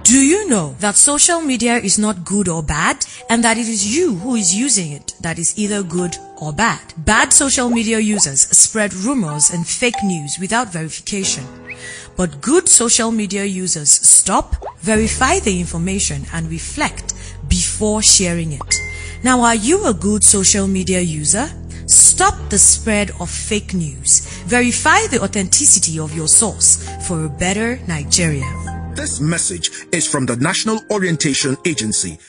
Do you know that social media is not good or bad, and that it is you who is using it that is either good or bad? Bad social media users spread rumors and fake news without verification. But good social media users stop, verify the information, and reflect before sharing it. Now, are you a good social media user? Stop the spread of fake news. Verify the authenticity of your source for a better Nigeria. This message is from the National Orientation Agency.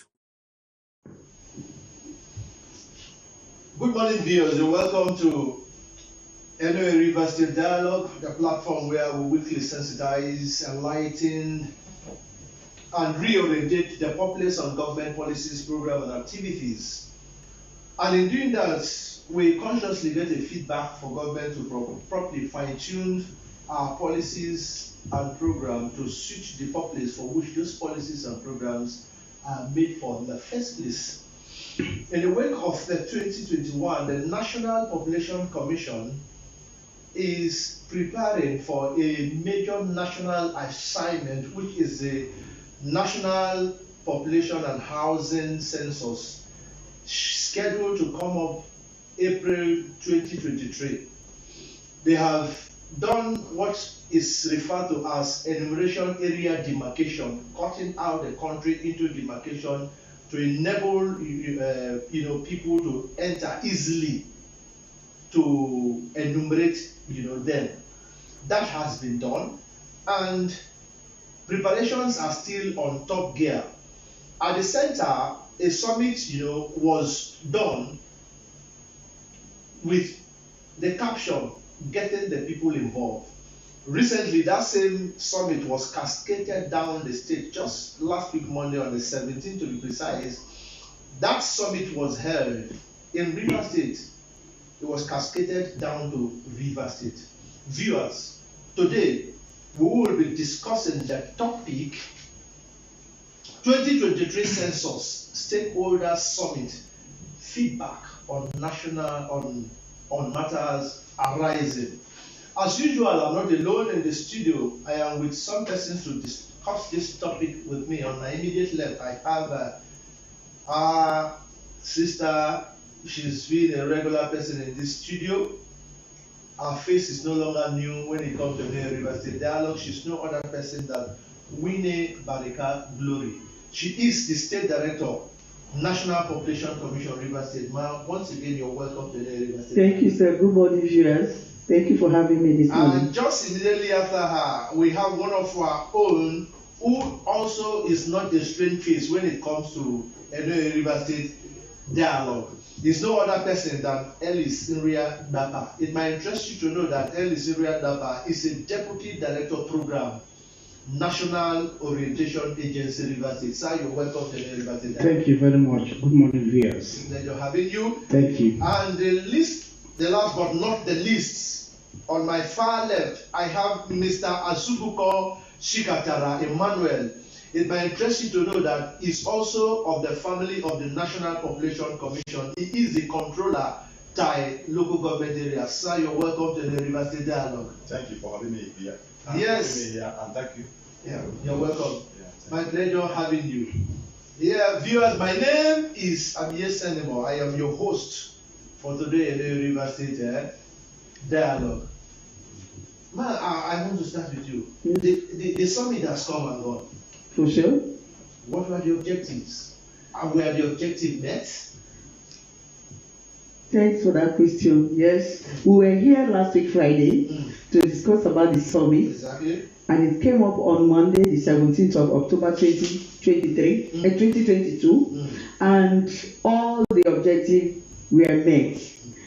Good morning, viewers, and welcome to NOA River State Dialogue, the platform where we weekly sensitize, enlighten, and reorientate the populace on government policies, programs, and activities. And in doing that, we consciously get a feedback for government to properly fine-tune our policies and programs to suit the populace for which those policies and programs are made for in the first place. In the wake of the 2021, the National Population Commission is preparing for a major national assignment, which is the National Population and Housing Census, scheduled to come up April 2023. They have done what is referred to as enumeration area demarcation, cutting out the country into demarcation to enable people to enter easily to enumerate them. That has been done, and preparations are still on top gear. At the center, a summit was done with the caption, getting the people involved. Recently, that same summit was cascaded down the state just last week, Monday, on the 17th to be precise. That summit was held in River State. It was cascaded down to River State. Viewers, today we will be discussing the topic 2023 Census Stakeholders Summit, feedback on on matters arising. As usual, I'm not alone in the studio. I am with some persons to discuss this topic with me. On my immediate left, I have our sister. She's been a regular person in this studio. Our face is no longer new when it comes to the River State Dialogue. She's no other person than BARIKA Glory. She is the State Director, National Population Commission, River State. Ma'am, once again, you're welcome to the River State. Thank you, sir. Good morning, viewers. Thank you for having me this morning. And just immediately after her, we have one of our own who also is not a strange face when it comes to NOA River State Dialogue. He's no other person than ELLIS NRIA DAPPA. It might interest you to know that ELLIS NRIA DAPPA is a Deputy Director Program, National Orientation Agency, River State. Sir, you're welcome to the River State. Thank you very much. Good morning, viewers. Pleasure having you. Thank you. And the last but not the least, on my far left, I have Mr. AZUBUKO CHIKATARA EMMANUEL. It might interest you to know that he's also of the family of the National Population Commission. He is the controller by local government areas. Sir, you're welcome to the River State Dialogue. Thank you for having me here. Yes. And thank you. Yeah, you're welcome. Yeah, my pleasure having you. Yeah, viewers, my name is Senemo. I am your host for today in the River State Dialogue. Man, I want to start with you. The summit has come and gone. For sure. What were the objectives? And were the objectives met? Thanks for that question. Yes, we were here last week Friday to discuss about the summit. Exactly. And it came up on Monday, the 17th of October 2022. And all the objectives were met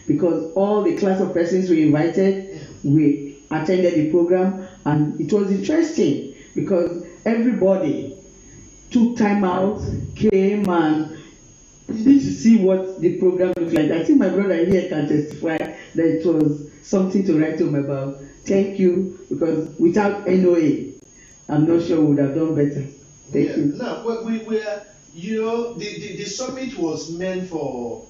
because all the class of persons we invited, we attended the program, and it was interesting because everybody took time out, came, and you need to see what the program looked like. I think my brother here can testify that it was something to write home about. Thank you, because without NOA, I'm not sure we would have done better. Thank you. Now, the summit was meant to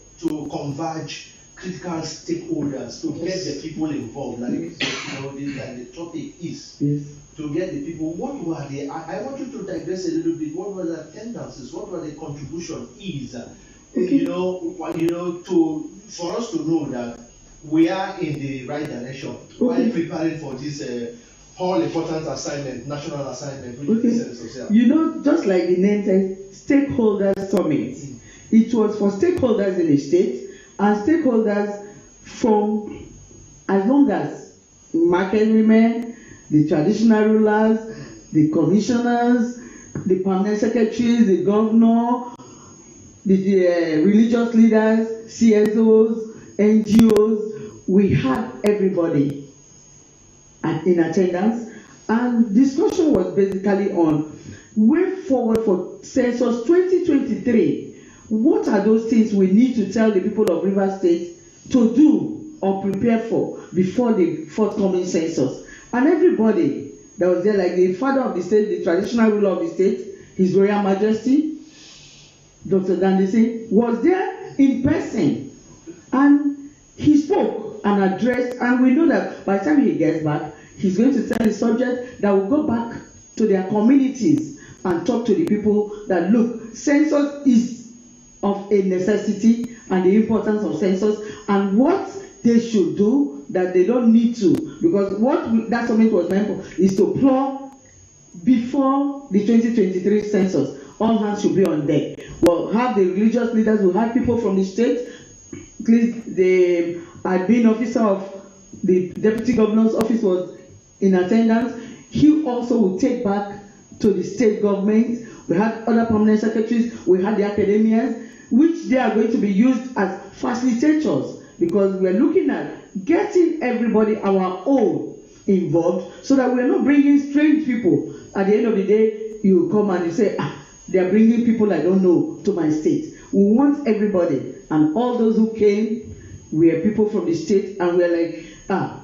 converge critical stakeholders to get the people involved, like the topic is. Yes. to get the people. What were the? I want you to digress a little bit. What were the attendances? What were the contribution is? Okay. For us to know that we are in the right direction while preparing for this all important assignment, national assignment, which is the census. You know, just like the name says, stakeholders summit. It was for stakeholders in the state and stakeholders from as long as market women, the traditional rulers, the commissioners, the permanent secretaries, the governor, the religious leaders, CSOs, NGOs, we had everybody in attendance, and discussion was basically on way forward for census 2023. What are those things we need to tell the people of Rivers State to do or prepare for before the forthcoming census? And everybody that was there, like the father of the state, the traditional ruler of the state, His Royal Majesty, Dr. Dandisi, was there in person, and he spoke and addressed, and we know that by the time he gets back, he's going to tell the subject that will go back to their communities and talk to the people that, look, census is of a necessity and the importance of census and what they should do that they don't need to, because that summit was meant for is to plug before the 2023 census. All hands should be on deck. We'll have the religious leaders, we'll have people from the state, the admin officer of the deputy governor's office was in attendance. He also will take back to the state government. We had other permanent secretaries, we had the academians, which they are going to be used as facilitators, because we are looking at getting everybody our own involved so that we are not bringing strange people. At the end of the day, you come and you say, they are bringing people I don't know to my state. We want everybody, and all those who came were people from the state, and we're like,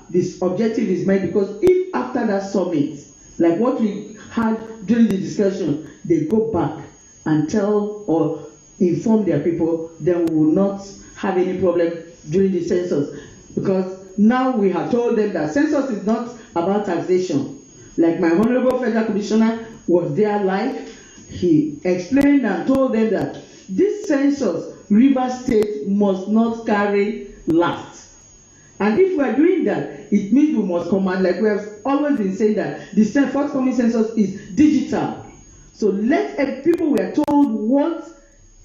this objective is made because if after that summit, like what we had during the discussion, they go back and tell or inform their people, then we will not have any problem during the census, because now we have told them that census is not about taxation. Like my honorable federal commissioner was there live, he explained and told them that this census, Rivers State must not carry last. And if we are doing that, it means we must command, like we have always been saying that the forthcoming census is digital. So people were told what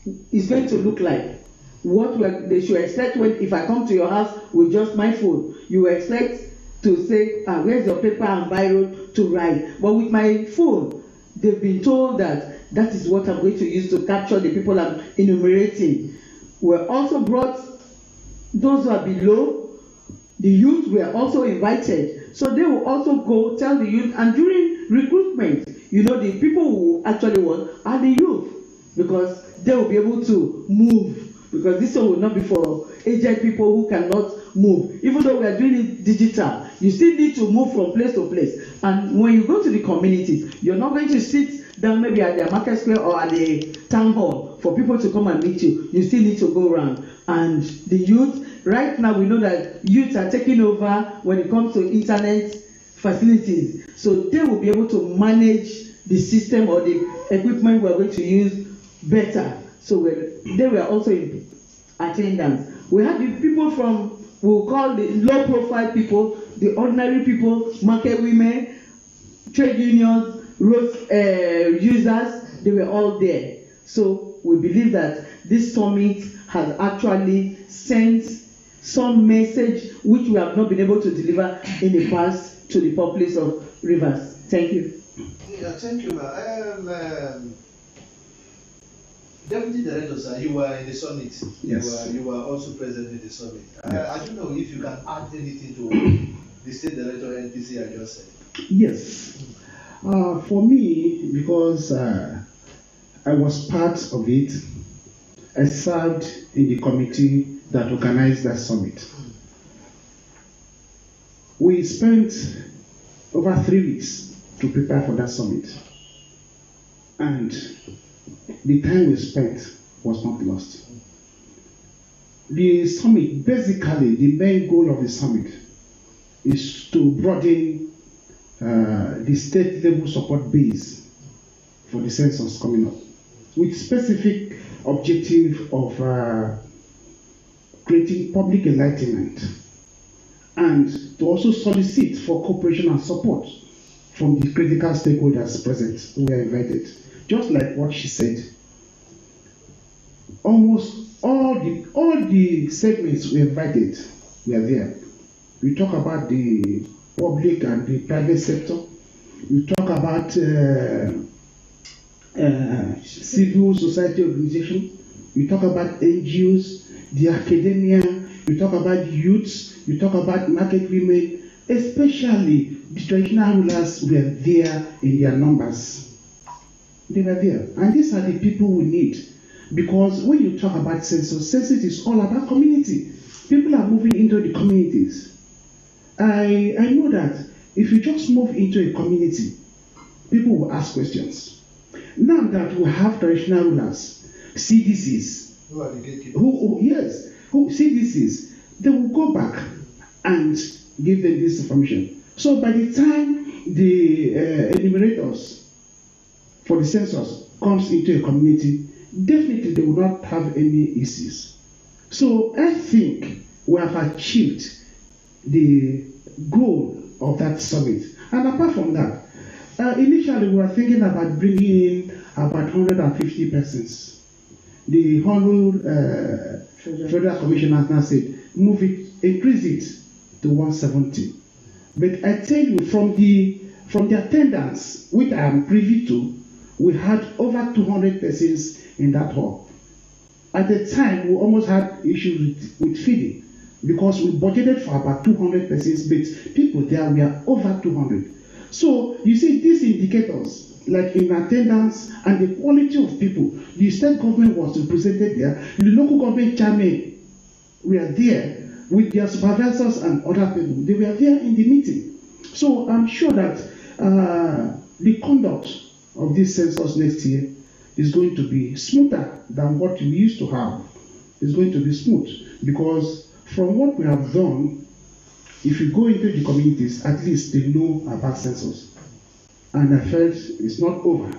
it's going to look like. What they should expect if I come to your house with just my phone, you expect to say, where's your paper and biro to write? But with my phone, they've been told that is what I'm going to use to capture the people I'm enumerating. We're also brought those who are below. The youth were also invited. So they will also go tell the youth, and during recruitment, the people who actually want are the youth, because they will be able to move, because this one will not be for aged people who cannot move. Even though we are doing it digital, you still need to move from place to place. And when you go to the communities, you're not going to sit down maybe at the market square or at the town hall for people to come and meet you. You still need to go around. And the youth, right now we know that youths are taking over when it comes to internet facilities. So they will be able to manage the system or the equipment we're going to use better. So they were also in attendance. We had the people from, we'll call the low profile people, the ordinary people, market women, trade unions, road users, they were all there. So we believe that this summit has actually sent some message which we have not been able to deliver in the past to the populace of Rivers. Thank you. Yeah, thank you, ma'am. Deputy Director, sir, you were in the summit. Yes. You were also present in the summit. Yes. I don't know if you can add anything to the State Director NPC I just said. Yes. For me, because I was part of it, I served in the committee that organized that summit. We spent over 3 weeks to prepare for that summit. And the time we spent was not lost. The summit, basically, the main goal of the summit is to broaden the state level support base for the census coming up, with specific objective of creating public enlightenment, and to also solicit for cooperation and support from the critical stakeholders present who were invited. Just like what she said, almost all the segments we invited were there. We talk about the public and the private sector. We talk about civil society organization. We talk about NGOs, the academia. We talk about youths. We talk about market women. Especially the traditional rulers were there in their numbers. They were there. And these are the people we need. Because when you talk about census, census is all about community. People are moving into the communities. I know that if you just move into a community, people will ask questions. Now that we have traditional rulers, CDCs, Who are the gatekeepers? who CDCs, they will go back and give them this information. So by the time the enumerators for the census comes into a community, definitely they will not have any issues. So I think we have achieved the goal of that summit. And apart from that, initially we were thinking about bringing in about 150 persons. The Honorable Federal Commissioner now said, increase it to 170. But I tell you, from the attendance, which I am privy to, we had over 200 persons in that hall. At the time, we almost had issues with feeding because we budgeted for about 200 persons, but people there were over 200. So you see, these indicators, like in attendance and the quality of people, the state government was represented there, the local government chairman were there with their supervisors and other people. They were there in the meeting. So I'm sure that the conduct of this census next year is going to be smoother than what we used to have. It's going to be smooth because from what we have done, if you go into the communities, at least they know about census. And I felt it's not over.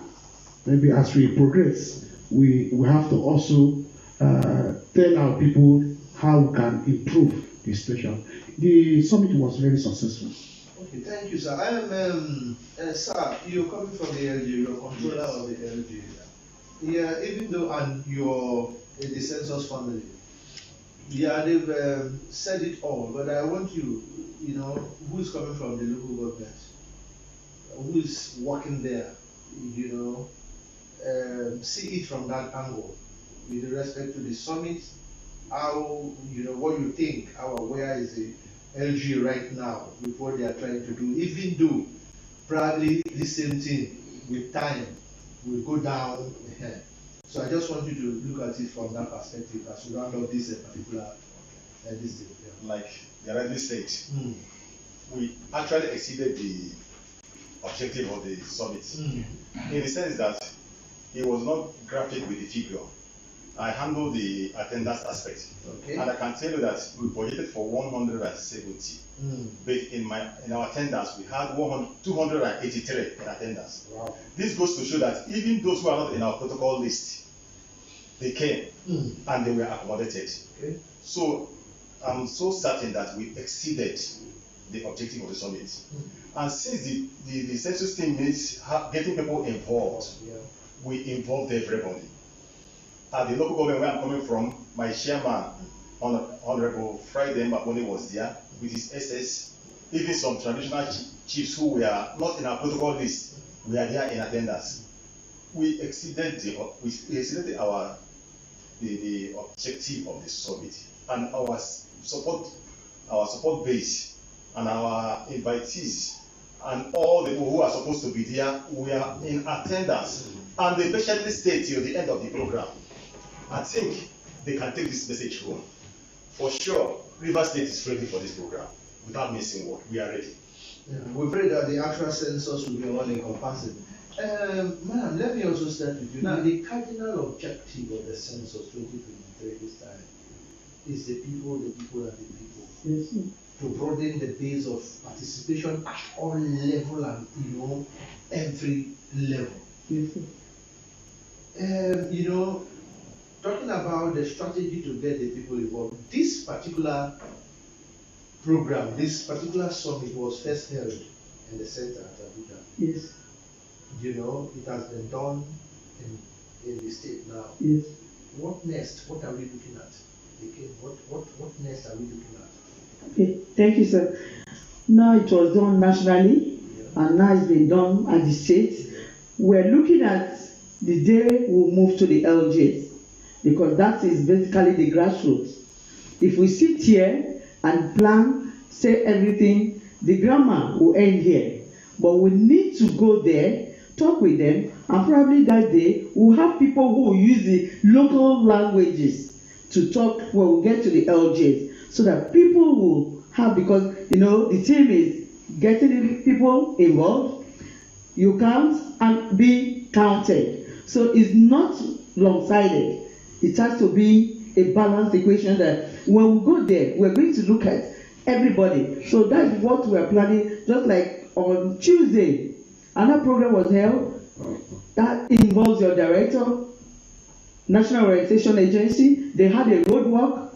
Maybe as we progress, we have to also tell our people how we can improve the situation. The summit was very successful. Okay, thank you, sir. I am, sir, you're coming from the L.G.A, you're a controller of the L.G.A. Yeah, even though and you're in the census family, yeah, they've said it all, but I want you, who's coming from the local government, who's working there, see it from that angle, with respect to the summit, how, what you think, how aware is the L.G.A right now with what they are trying to do, even though probably the same thing with time will go down ahead. So I just want you to look at it from that perspective as we round up this particular this day. Yeah. Like you rightly said, we actually exceeded the objective of the summit in the sense that it was not graphic with the figure. I handled the attendance aspect, Okay. and I can tell you that we budgeted for 170. But in our attendance, we had 283 in attendance. Wow. This goes to show that even those who are not in our protocol list, they came and they were accommodated. Okay. So I'm so certain that we exceeded the objective of the summit. And since the census team means getting people involved, we involved everybody. At the local government where I'm coming from, my chairman, Honorable Friday Mbakoni, was there with his SS. Even some traditional chiefs who were not in our protocol list were there in attendance. We exceeded the objective of the summit, and our support base and our invitees and all the people who are supposed to be there were in attendance, and they patiently stayed till the end of the program. I think they can take this message home. For sure, River State is ready for this program. Without missing word, we are ready. Yeah, we pray that the actual census will be all-encompassing. Madam, let me also start with you. Now, the cardinal objective of the census 2023 this time is the people, and the people. Yes, sir. To broaden the base of participation at all level and every level. Yes, sir. Talking about the strategy to get the people involved, this particular program, this particular summit was first held in the center at Abuja. Yes. It has been done in the state now. Yes. What next? What are we looking at? Again, what next are we looking at? Okay, thank you, sir. Now it was done nationally, and now it's been done at the state. We're looking at the day we'll move to the L.G.A, because that is basically the grassroots. If we sit here and plan, say everything, the grammar will end here. But we need to go there, talk with them, and probably that day we'll have people who will use the local languages to talk when we get to the L.G.A, so that people will have, because the team is getting people involved. You count and be counted. So it's not long-sided. It has to be a balanced equation that when we go there, we're going to look at everybody. So that's what we're planning. Just like on Tuesday, another program was held that involves your director, National Orientation Agency. They had a roadwork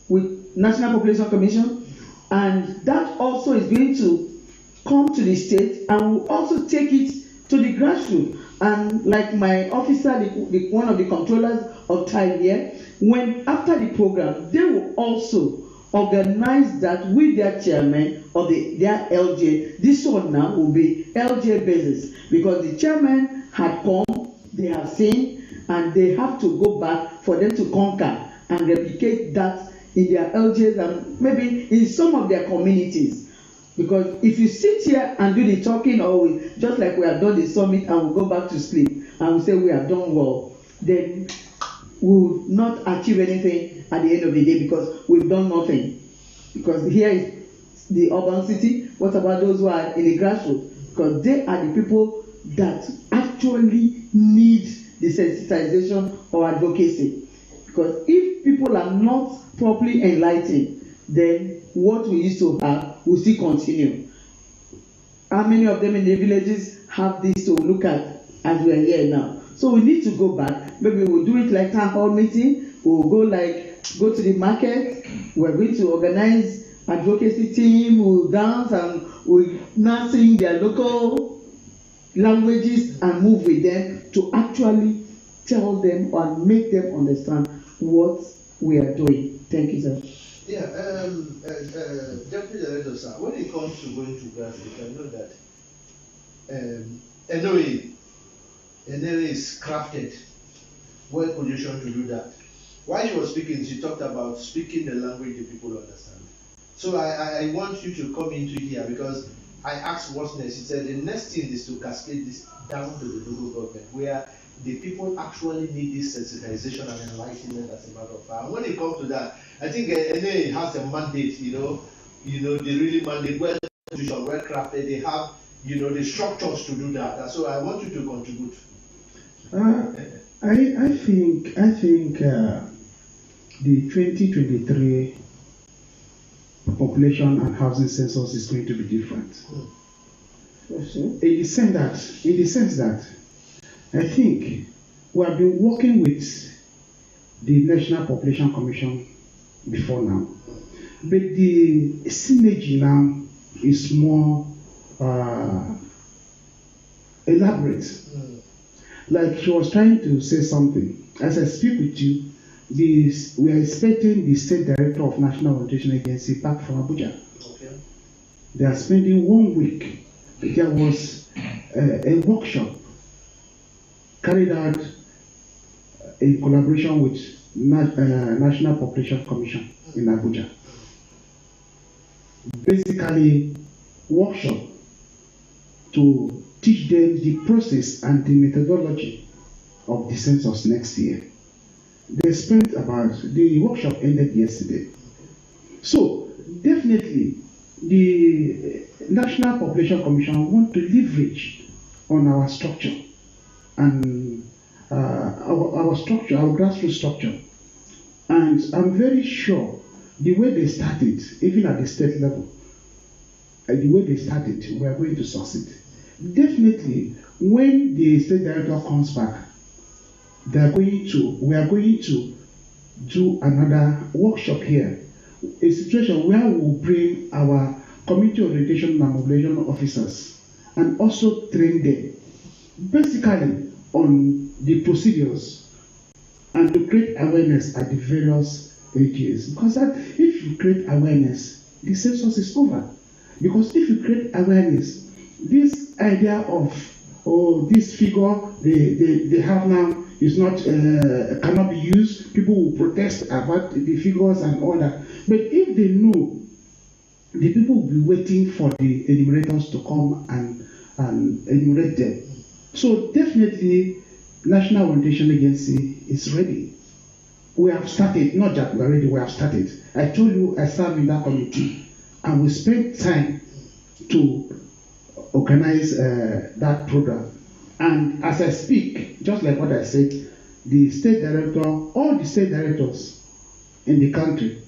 with National Population Commission, and that also is going to come to the state and will also take it to the grassroots. And like my officer, one of the controllers of time here, when after the program, they will also organize that with their chairman of their L.G.A. This one now will be L.G.A basis, because the chairman had come, they have seen, and they have to go back for them to conquer and replicate that in their L.G.As and maybe in some of their communities. Because if you sit here and do the talking always, just like we have done the summit and we go back to sleep and we say we have done well, then we will not achieve anything at the end of the day, because we've done nothing. Because here is the urban city. What about those who are in the grassroots? Because they are the people that actually need the sensitization or advocacy. Because if people are not properly enlightened, then what we used to have will still continue. How many of them in the villages have this to look at as we are here now? So we need to go back. Maybe we'll do it like town hall meeting. We'll go to the market. We're going to organize advocacy team. We'll dance and we'll now sing their local languages and move with them to actually tell them and make them understand what we are doing. Thank you, sir. Yeah, Deputy Director, sir, when it comes to going to grassroots, I know that NOA is crafted, well positioned to do that. While she was speaking, she talked about speaking the language that people understand. So I want you to come into here, because I asked what's next. She said the next thing is to cascade this down to the local government, where the people actually need this sensitization and enlightenment as a matter of fact. And when it comes to that, I think NA has a mandate, they really mandate well crafted, they have, the structures to do that. And so I want you to contribute. I think the 2023 population and housing census is going to be different. In the sense that I think we have been working with the National Population Commission before now, but the synergy now is more elaborate. Like she was trying to say something. As I speak with you, we are expecting the State Director of National Orientation Agency back from Abuja. Okay. They are spending 1 week. There was a workshop carried out in collaboration with National Population Commission in Abuja. Basically, workshop to teach them the process and the methodology of the census next year. They spent the workshop ended yesterday. So, definitely, the National Population Commission want to leverage on our structure and our structure, our grassroots structure, And I'm very sure the way they started, even at the state level, the way they started, we are going to succeed. Definitely, when the state director comes back, we are going to do another workshop here, a situation where we will bring our community orientation and mobilization officers and also train them basically on the procedures and to create awareness at the various ages. Because that, if you create awareness, the census is over. Because if you create awareness, this idea of this figure they have now is not cannot be used. People will protest about the figures and all that. But if they know, the people will be waiting for the enumerators to come and enumerate them. So definitely, National Orientation Agency is ready. We have started, not that we are ready, we have started. I told you I served in that committee, and we spent time to organize that program. And as I speak, just like what I said, the state director, all the state directors in the country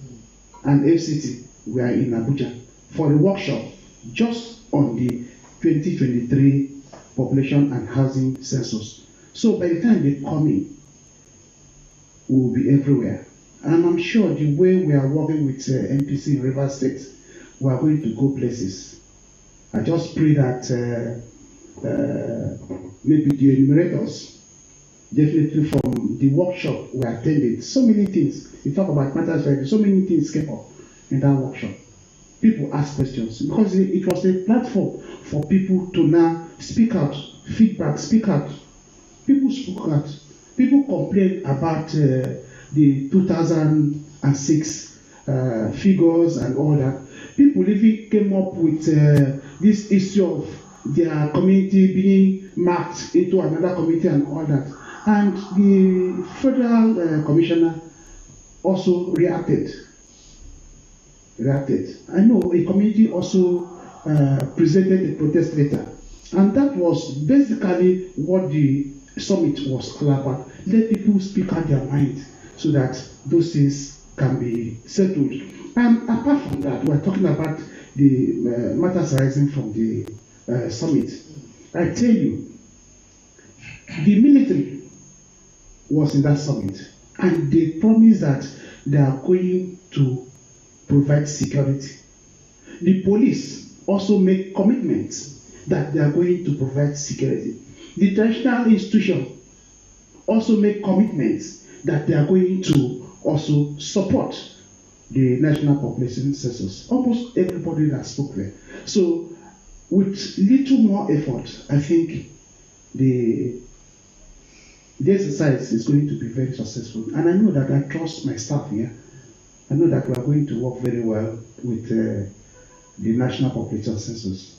and FCT were in Abuja for a workshop just on the 2023 population and housing census. So by the time they come in, we will be everywhere. And I'm sure the way we are working with MPC in Rivers State, we are going to go places. I just pray that maybe the enumerators, definitely from the workshop we attended, so many things, we talk about matters like so many things came up in that workshop. People ask questions because it was a platform for people to now speak out, feedback, speak out. People spoke out. People complained about the 2006 figures and all that. People even came up with this issue of their community being marked into another community and all that. And the federal commissioner also reacted. I know a community also presented a protest letter. And that was basically what the summit was all about. Let people speak out their mind so that those things can be settled. And apart from that, we're talking about the matters arising from the summit. I tell you, the military was in that summit, and they promised that they are going to provide security. The police also make commitments that they are going to provide security. The traditional institution also make commitments that they are going to also support the national population census. Almost everybody that spoke there. So with little more effort, I think the exercise is going to be very successful. And I know that I trust my staff here. I know that we are going to work very well with the national population census,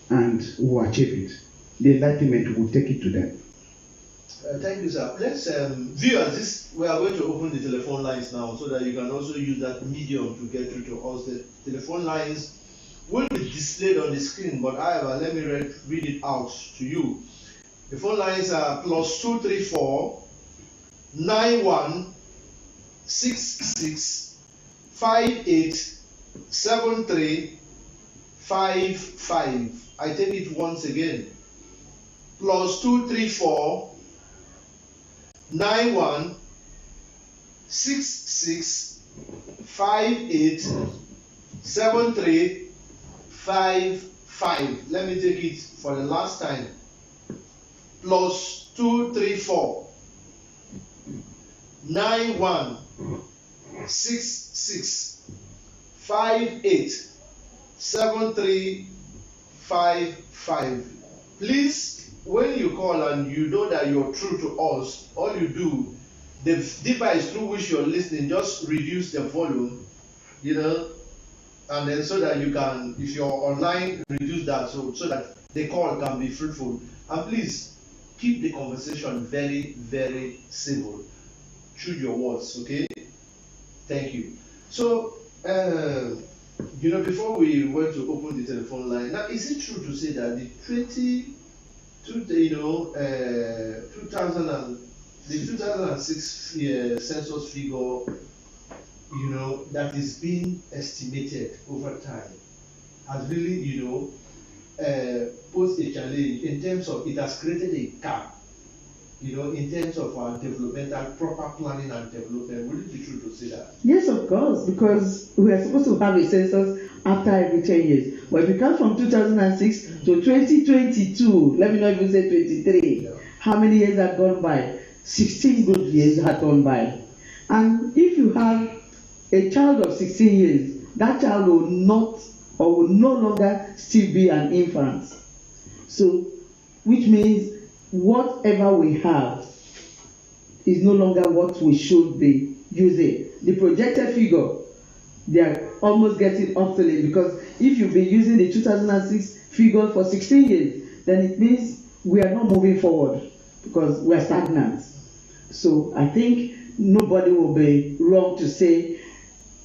and we will achieve it. The enlightenment will take it to them. Thank you, sir. Let's viewers, we are going to open the telephone lines now so that you can also use that medium to get through to us. The telephone lines will be displayed on the screen, but however, let me read it out to you. The phone lines are +234 91 66 58 73 55. I take it once again. +234 91 66 58 73 55. Let me take it for the last time. +234 91 66 58 73 55. Please, when you call and you know that you're true to us, all you do, the device through which you're listening, just reduce the volume, and then so that you can, if you're online, reduce that so that the call can be fruitful. And please keep the conversation very, very civil. Choose your words, okay? Thank you. So, before we went to open the telephone line, now is it true to say that the 2006 census figure that is being estimated over time has really, posed a challenge in terms of it has created a gap, in terms of our developmental proper planning and development. Would it be true to say that? Yes, of course, because we are supposed to have a census after every 10 years. But if you count from 2006 to 2022, let me not even say 23, how many years have gone by? 16 good years have gone by. And if you have a child of 16 years, that child will not or will no longer still be an infant. So, which means whatever we have is no longer what we should be using. The projected figure, they are almost getting obsolete, because if you've been using the 2006 figure for 16 years, then it means we are not moving forward because we are stagnant. So I think nobody will be wrong to say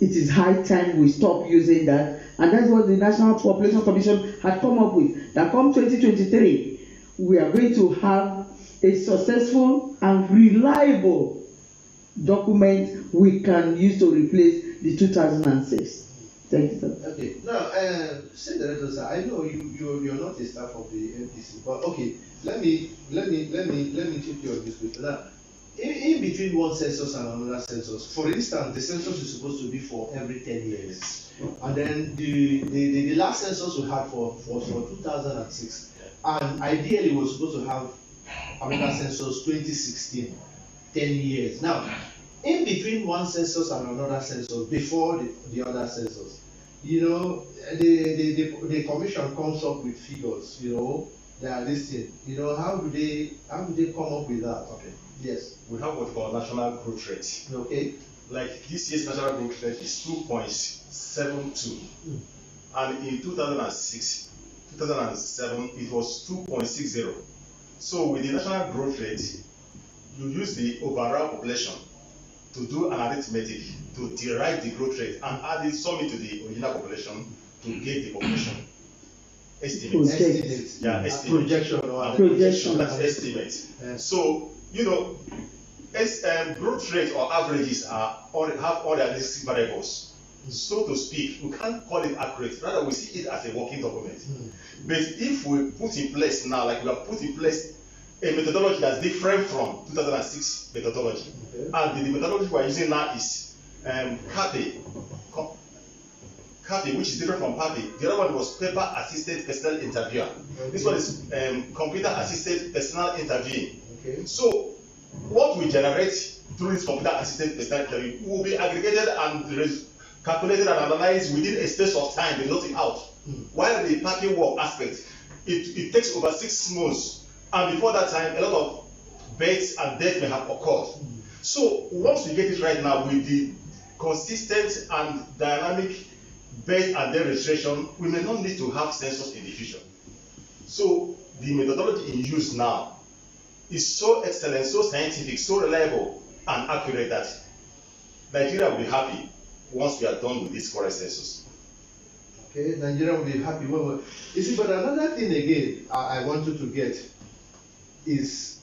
it is high time we stop using that. And that's what the National Population Commission had come up with, that come 2023, we are going to have a successful and reliable document we can use to replace the 2006. Thank you, sir. Okay. Now, say Director, sir, I know you're not a staff of the MPC, but okay, let me take you on this question. Now, in between one census and another census, for instance, the census is supposed to be for every 10 years, and then the last census we had was for 2006, and ideally we were supposed to have another census 2016, 10 years. Now, in between one census and another census, before the other census, the commission comes up with figures, they are listed. How do they come up with that? Okay. Yes. We have what we call national growth rate. Okay. Like this year's national growth rate is 2.72. And in 2007, it was 2.60. So with the national growth rate, you use the overall population to do an arithmetic to derive the growth rate and add it, sum it to the original population to get the population estimate. Estimate. Projection. That's estimate. So, growth rate or averages have unrealistic variables. So to speak, we can't call it accurate. Rather, we see it as a working document. But if we put in place now, like we have put in place a methodology that's different from 2006 methodology, and the methodology we're using now is CAPE, which is different from PAPE. The other one was paper-assisted personal interviewer. This one is computer-assisted personal interviewing. So what we generate through this computer-assisted personal interviewing will be aggregated and calculated and analyzed within a space of time. They note it out. While the PAPE work aspect, it takes over 6 months. And before that time, a lot of births and deaths may have occurred. So once we get it right now with the consistent and dynamic birth and death registration, we may not need to have census in the future. So the methodology in use now is so excellent, so scientific, so reliable and accurate that Nigeria will be happy once we are done with this current census. Okay, Nigeria will be happy. Well, you see, but another thing again I wanted to get is,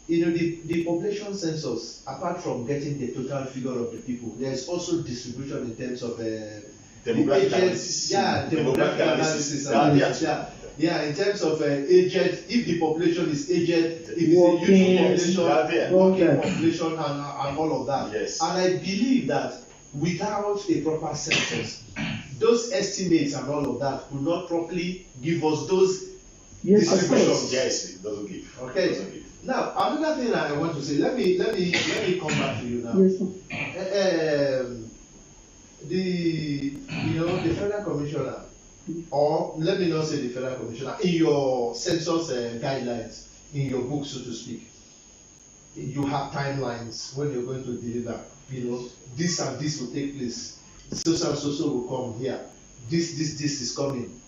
the population census, apart from getting the total figure of the people, there is also distribution in terms of demographic analysis. Demographic analysis. In terms of aged, if the population is aged, if it's a youth population, working population, and all of that. Yes. And I believe that without a proper census, those estimates and all of that will not properly give us those distributions. Yes, it doesn't give. Okay. It doesn't give. Now, another thing I want to say, let me come back to you now. Yes, sir. The federal commissioner, or let me not say the federal commissioner, in your census guidelines, in your book, so to speak, you have timelines when you're going to deliver. This and this will take place. So and so will come here. This is coming.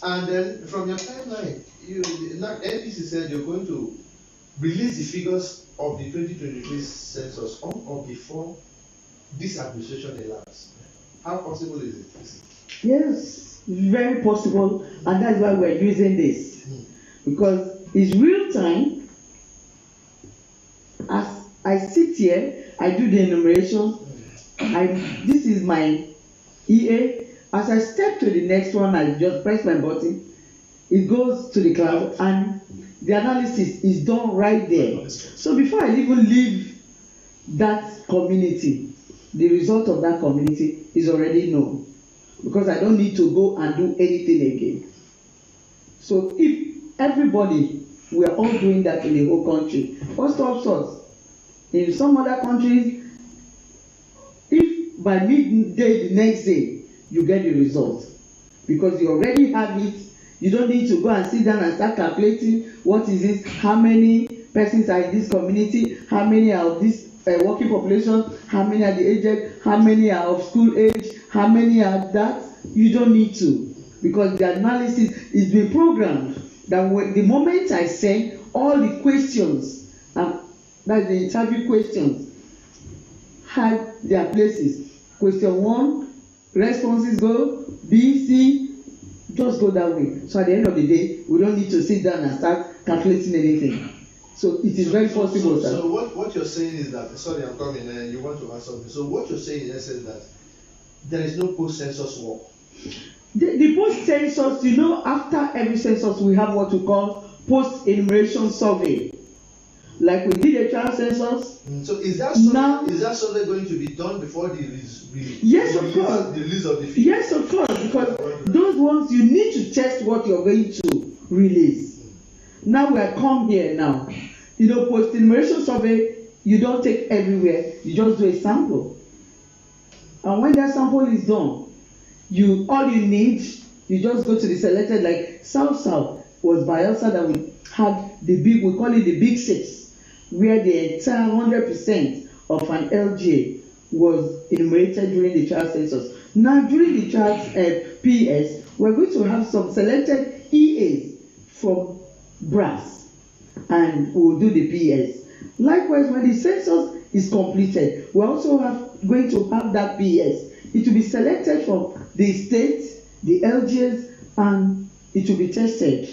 And then from your timeline, NPC said you're going to release the figures of the 2023 census on or before this administration elapses. How possible is it? Yes, very possible, and that's why we're using this, because it's real time. As I sit here, I do the enumeration, this is my EA. As I step to the next one, I just press my button. It goes to the cloud, and the analysis is done right there. So before I even leave that community, the result of that community is already known, because I don't need to go and do anything again. So if everybody, we are all doing that in the whole country, what stops us? In some other countries, if by midday the next day you get the result, because you already have it, you don't need to go and sit down and start calculating what is it, how many persons are in this community, how many are of this working population, how many are the aged, how many are of school age, how many are that. You don't need to, because the analysis is being programmed that when the moment I send all the questions, that's the interview questions, had their places. Question 1, responses go, B, C, just go that way. So at the end of the day, we don't need to sit down and start calculating anything. So it is very possible. So what you're saying is that, sorry, I'm coming, you want to ask something. So what you're saying is that there is no post-census work. The post-census, you know, after every census, we have what we call post-enumeration survey. Like we did a child census. So is that survey going to be done before the yes, of course. The release of the fee? Yes, of course, because those ones you need to test what you're going to release. Now we are come here now. You know, post-enumeration survey, you don't take everywhere, you just do a sample. And when that sample is done, all you need, you just go to the selected, like South was Bielsa that we had the big, we call it the big 6, where the entire 100% of an L.G.A was enumerated during the child census. Now during the child PS, we're going to have some selected EAs from brass, and we'll do the PS. Likewise, when the census is completed, we're also going to have that PS. It will be selected from the states, the L.G.As, and it will be tested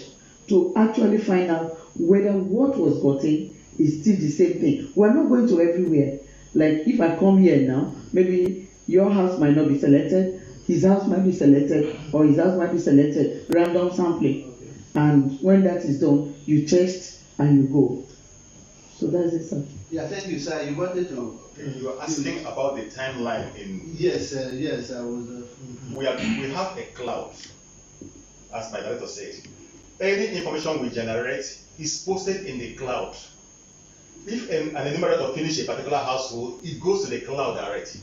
to actually find out whether what was gotten is still the same thing. We're not going to everywhere. Like if I come here now, maybe your house might not be selected, his house might be selected, or his house might be selected, random sampling. Okay. And when that is done, you test and you go. So that's it, sir. Yeah, thank you, sir. You wanted to... You were asking about the timeline in... Yes, yes, I was... We have a cloud, as my director said. Any information we generate is posted in the cloud. If an enumerator finishes a particular household, it goes to the cloud directly.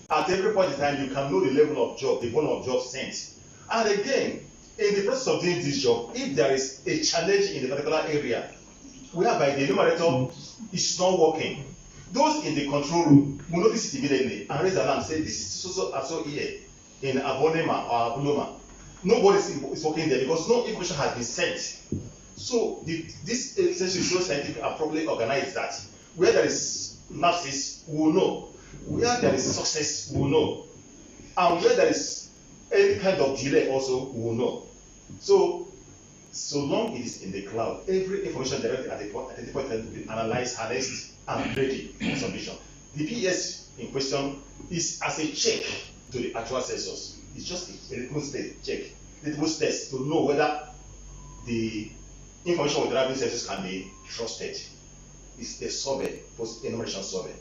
At every point in time, you can know the level of job, the volume of job sent. And again, in the process of doing this job, if there is a challenge in the particular area, whereby the enumerator is not working, those in the control room will notice it immediately and raise the alarm, say, this is so here in Abonema or Abuloma. Nobody is working there because no information has been sent. So this census is so scientific and properly organized that where there is lapses, we will know. Where there is success, we will know. And where there is any kind of delay also, we will know. So long it is in the cloud, every information directly at the point will be analyzed, harnessed, and ready for submission. The PS in question is as a check to the actual census. It's just a litmus check, litmus test to know whether the information with driving census can be trusted. It's a survey, post-enumeration survey.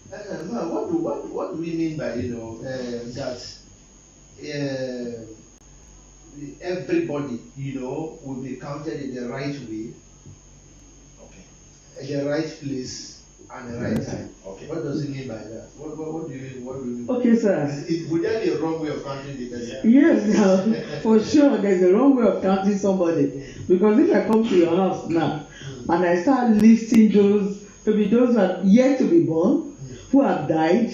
What do we mean by that everybody will be counted in the right way, okay, at the right place, and the right time? Okay. What does it mean by that? What do you mean? What do you mean? Okay, sir. Would there be a wrong way of counting the person? Yes, for sure. There's a wrong way of counting somebody, because if I come to your house now and I start listing those who are yet to be born, who have died,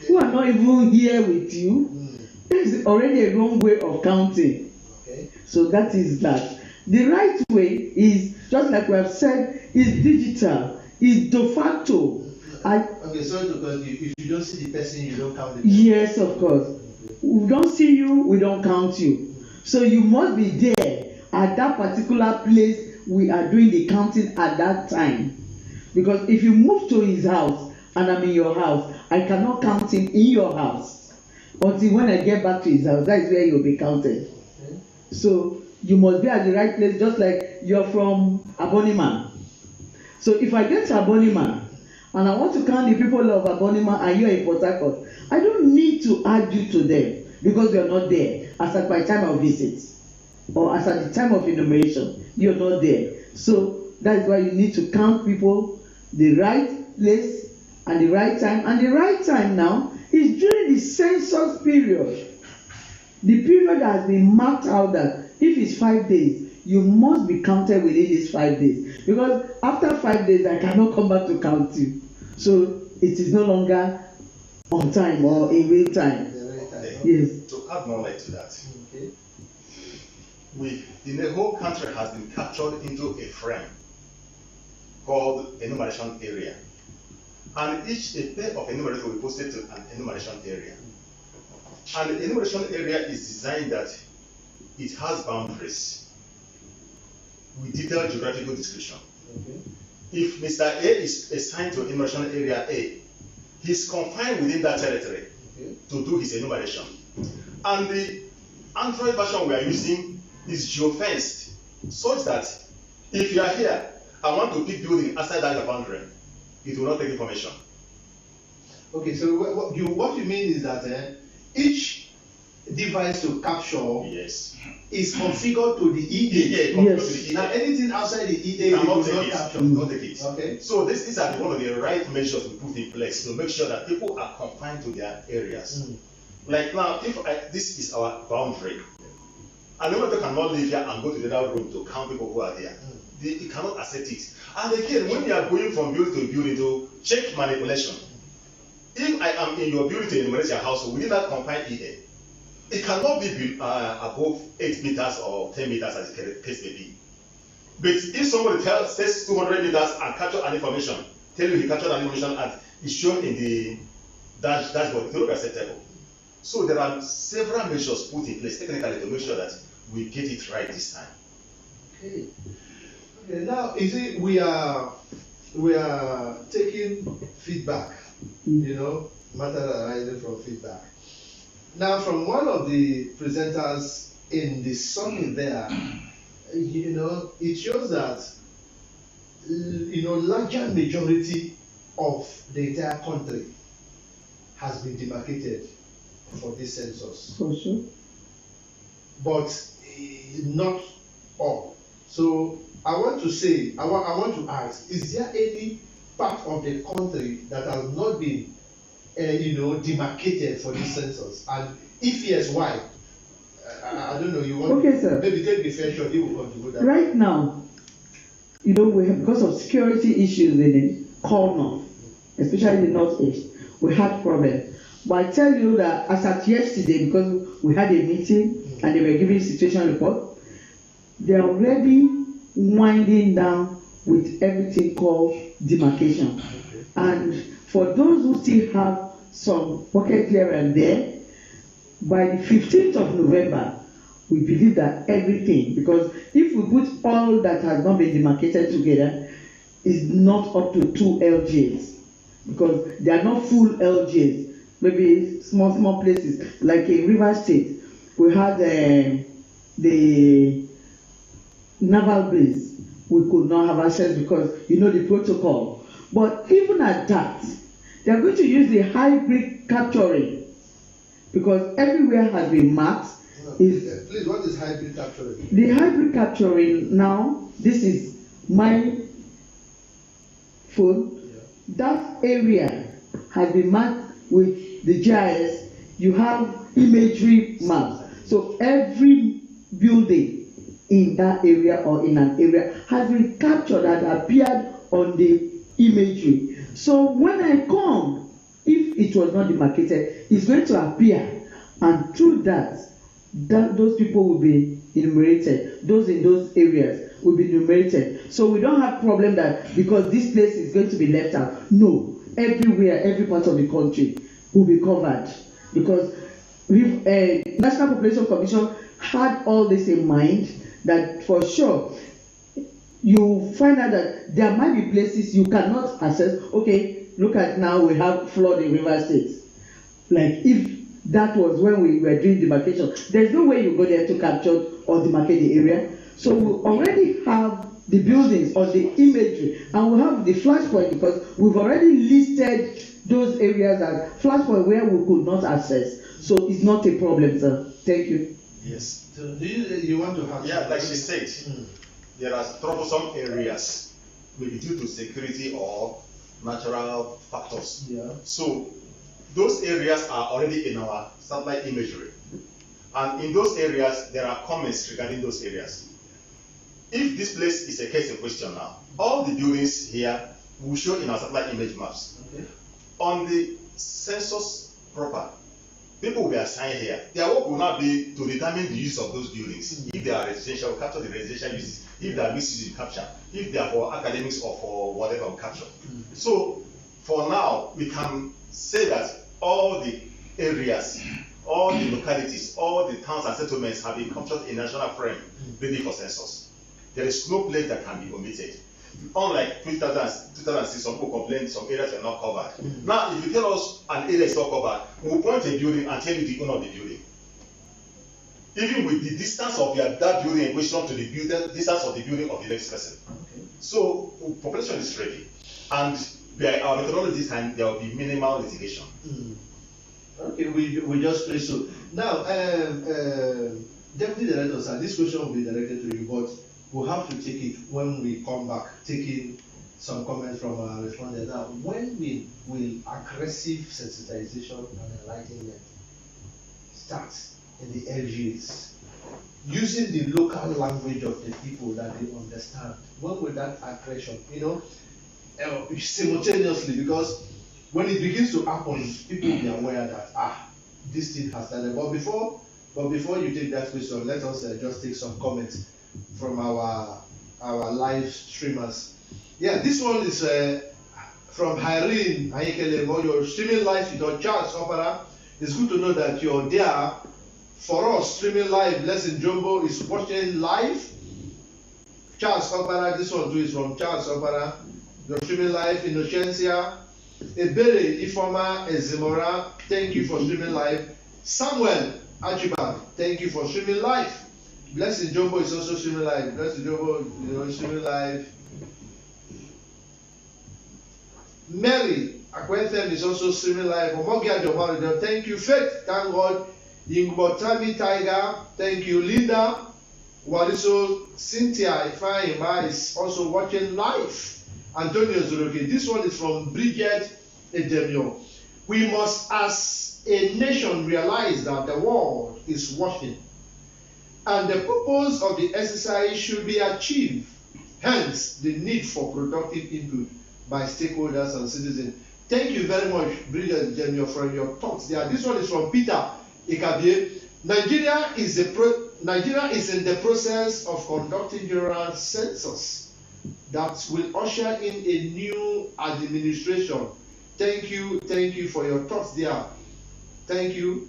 who are not even here with you, there's already a wrong way of counting. Okay. So that is that. The right way is, just like we have said, is digital, is de facto. Okay, sorry to cut you. If you don't see the person, you don't count the person. Yes, of course. We don't see you, we don't count you. So you must be there at that particular place we are doing the counting at that time. Because if you move to his house and I'm in your house, I cannot count him in your house until when I get back to his house. That is where you'll be counted. Okay. So you must be at the right place, just like you're from Abonima. So if I get to Abonima and I want to count the people of Abonima and you're in Port Harcourt, I don't need to add you to them because you're not there as at my time of visit or as at the time of enumeration. You're not there. So that's why you need to count people the right place and the right time. And the right time now is during the census period. The period has been marked out that if it's 5 days, you must be counted within these 5 days. Because after 5 days, I cannot come back to count you. So it is no longer on time or in real time. Yes. To add more light to that, okay. The whole country has been captured into a frame called enumeration area. And each pair of enumerators will be posted to an enumeration area. And the enumeration area is designed that it has boundaries with detailed geographical description. Okay. If Mr. A is assigned to enumeration area A, he's confined within that territory to do his enumeration. And the Android version we are using is geofenced, such that if you are here, I want to pick building outside that boundary, it will not take information. Okay, so what you mean is that each device to capture is configured to the EA. Yes. Now anything outside the EA you will not capture. Not take it. Okay. So these are one of the right measures we put in place to make sure that people are confined to their areas. Like now, if this is our boundary, and nobody cannot live here and go to the other room to count people who are there. They cannot accept it. And again, when you are going from building to building to check manipulation, if I am in your building to enumerate your household within that confined EA, it cannot be above 8 meters or 10 meters as the case may be. But if somebody says 200 meters and capture an information, tell you he captured an information and is shown in the dashboard, it will not be acceptable. So there are several measures put in place technically to make sure that we get it right this time. Okay. Okay. Now, you see, we are taking feedback. You know, matter arising from feedback. Now, from one of the presenters in the summit there, you know, it shows that larger majority of the entire country has been demarcated for this census. For sure. But not all. So I want to say, I want to ask, is there any part of the country that has not been demarcated for this census? And if yes, why? I don't know, you want sir. Maybe take the fair shot, you will contribute that. Right now, we have, because of security issues in the core north, especially the northeast, we had problems. But I tell you that as at yesterday, because we had a meeting and they were giving situation report, they are already winding down with everything called demarcation. Okay. And for those who still have some pocket here and there, by the 15th of November, we believe that everything, because if we put all that has not been demarcated together, is not up to 2 LGAs, because they are not full LGAs. Maybe small places, like in River State, we had the naval base. We could not have access because the protocol. But even at that, they are going to use the hybrid capturing, because everywhere has been marked. Please, what is hybrid capturing? The hybrid capturing now, this is my phone. Yeah. That area has been marked with the GIS. You have imagery maps. So every building in that area or in an area has been captured and appeared on the imagery. So when I come, if it was not demarcated, it's going to appear, and through that those people will be enumerated. Those in those areas will be enumerated. So we don't have problem that because this place is going to be left out. No, everywhere, every part of the country will be covered, because National Population Commission had all this in mind, that for sure you find out that there might be places you cannot access. Okay, look at now we have flood in River State. Like if that was when we were doing demarcation, there's no way you go there to capture or demarcate the area. So we already have the buildings or the imagery, and we have the flashpoint because we've already listed those areas as flashpoint where we could not access. So it's not a problem, sir. Thank you. Yes. So do you want to have? Yeah, like she said, there are troublesome areas, maybe due to security or natural factors. Yeah. So those areas are already in our satellite imagery, and in those areas there are comments regarding those areas. If this place is a case in question now, all the buildings here will show in our satellite image maps. Okay. On the census proper, people will be assigned here. Their work will not be to determine the use of those buildings. If they are residential, we'll capture the residential uses. If they are mixed use, we capture. If they are for academics or for whatever, we capture. So for now, we can say that all the areas, all the localities, all the towns and settlements have been captured in national frame ready for census. There is no place that can be omitted. Unlike 2006, some people complained some areas were not covered. Now, if you tell us an area is not covered, we will point to a building and tell you the owner of the building. Even with the distance of that building in question to the distance of the building of the next person. Okay. So, population is ready. And by our methodology this time, there will be minimal litigation. Okay, we just play so. Now, Deputy Director, sir, this question will be directed to you, but we'll have to take it when we come back, taking some comments from our respondents. Now, when will aggressive sensitization and enlightenment start in the L.G.As? Using the local language of the people that they understand. When will that aggression, simultaneously, because when it begins to happen, people will be aware that, this thing has started. But before you take that question, let us just take some comments from our live streamers. Yeah, this one is from Irene Ayekele. You're streaming live with your Charles Opera. It's good to know that you're there for us streaming live. Blessing Jumbo is watching live. Charles Opera, this one too is from Charles Opera. You're streaming live. Innocencia Ebere Ifoma Ezimora, thank you for streaming live. Samuel Ajiba, thank you for streaming live. Blessing Jumbo is also streaming live. Blessing Jumbo, streaming live. Mary Akwethem is also streaming live. Omogia Jomari, thank you. Faith, thank God. Yimbotami Tiger, thank you. Linda Wariso, Cynthia Ifeanyi is also watching live. Antonio Zuruki, this one is from Bridget Edemio. We must, as a nation, realize that the world is watching, and the purpose of the exercise should be achieved. Hence, the need for productive input by stakeholders and citizens. Thank you very much, Bridget Edemio, for your thoughts there. This one is from Peter Ikabie. Nigeria is in the process of conducting general census that will usher in a new administration. Thank you for your thoughts there. Thank you.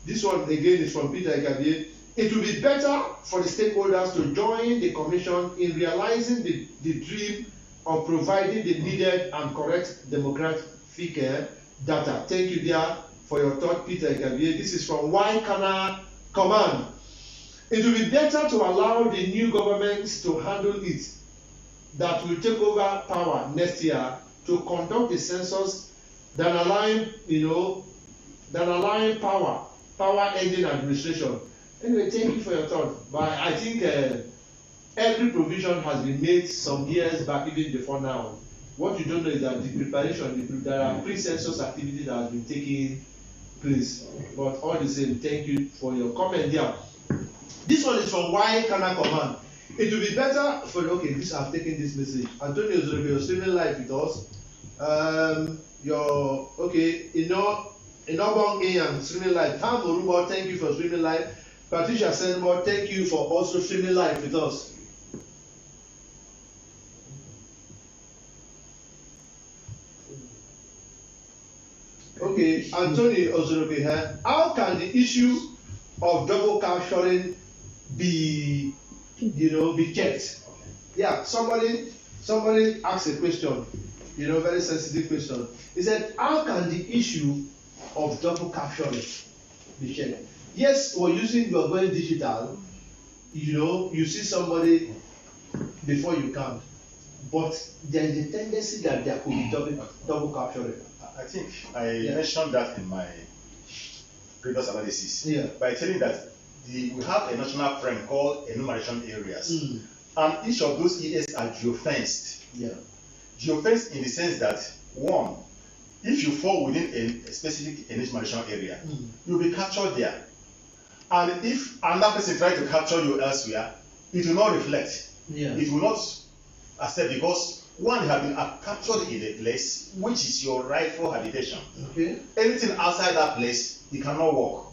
This one again is from Peter Ikabie. It will be better for the stakeholders to join the commission in realizing the dream of providing the needed and correct demographic data. Thank you there for your thought, Peter Ikabie. This is from Y-Kana Command. It will be better to allow the new governments to handle it that will take over power next year to conduct the census than allowing power ending administration. Anyway, thank you for your thought. But I think every provision has been made some years back, even before now. What you don't know is that the preparation, there are pre-census activities that have been taking place. But all the same, thank you for your comment there. This one is from Y Kana Command. It will be better for this. I've taken this message. Antonio Zurebe, you're streaming live with us. Inobong Ian streaming live. Tam Orubo, thank you for streaming live. Patricia Senmo, thank you for also streaming live with us. Okay, Antonio Ozorobe, how can the issue of double capturing be checked? Yeah, somebody asked a question. very sensitive question. He said, how can the issue of double captioning be checked? Yes, we're going digital. You see somebody before you count, but there is a tendency that there could be double captioning. I think I mentioned that in my previous analysis by telling that we have a national frame called enumeration areas, and each of those areas are geofenced. Geofenced in the sense that, one, if you fall within a specific enumeration area, you'll be captured there. And if another person tries to capture you elsewhere, it will not reflect. It will not accept, because one, you have been captured in a place which is your rightful habitation. Anything outside that place, you cannot walk,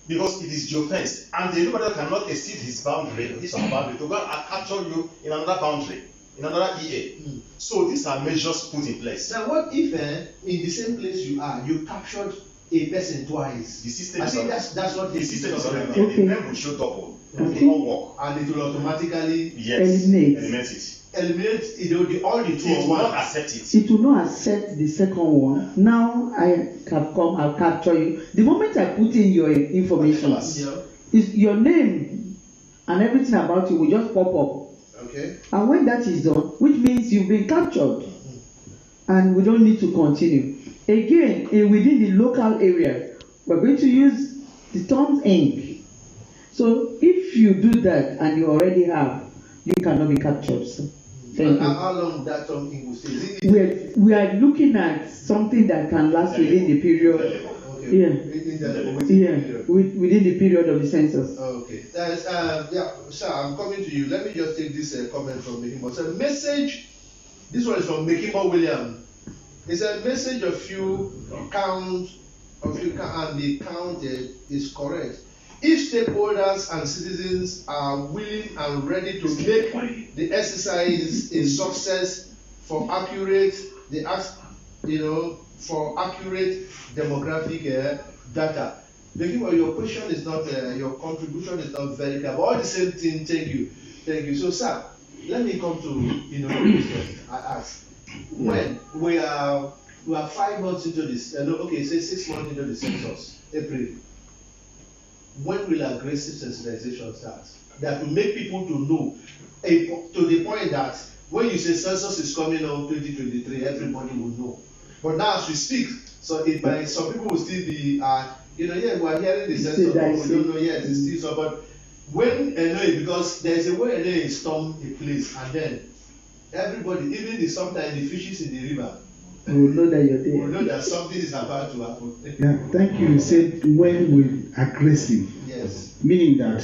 because it is geofenced, and the enumerator cannot exceed his boundary, his own boundary, to go and capture you in another boundary, in another EA. So these are measures put in place. Now, what if in the same place you captured a person twice? The system, I think that's what the system is already okay. The name will show double. It will not work, and it will automatically eliminate it. All the two. It will not accept it. It will not accept the second one. Now I have come, I'll capture you. The moment I put in your information, is your name and everything about you will just pop up. Okay. And when that is done, which means you've been captured, and we don't need to continue. Again, within the local area, we're going to use the term ink. So if you do that and you already have, you cannot be captured. So, thank you. How long that term ink will stay? We are looking at something that can last within the period. Within the period of the census. Okay. Sir, I'm coming to you. Let me just take this comment from Mekimo. It's a message. This one is from Mekimo William. It's a message of you count, and the count is correct. If stakeholders and citizens are willing and ready to make the exercise a success for accurate demographic data. Your question is not, your contribution is not very clear, but all the same thing. Thank you. So, sir, let me come to the question I asked. When we are 5 months into this, say 6 months into the census, April. When will aggressive sensitization start? That will make people to know, to the point that when you say census is coming on 2023, everybody will know. But now as we speak, so some people will still be, we are hearing the census, but we don't know yet. It's still so. But when because there is a way NOA storm a place, and then everybody, even sometimes the fishes in the river, we will know that you're there. We will know that something is about to happen. Yeah, thank you. You said when will aggressive. Yes. Meaning that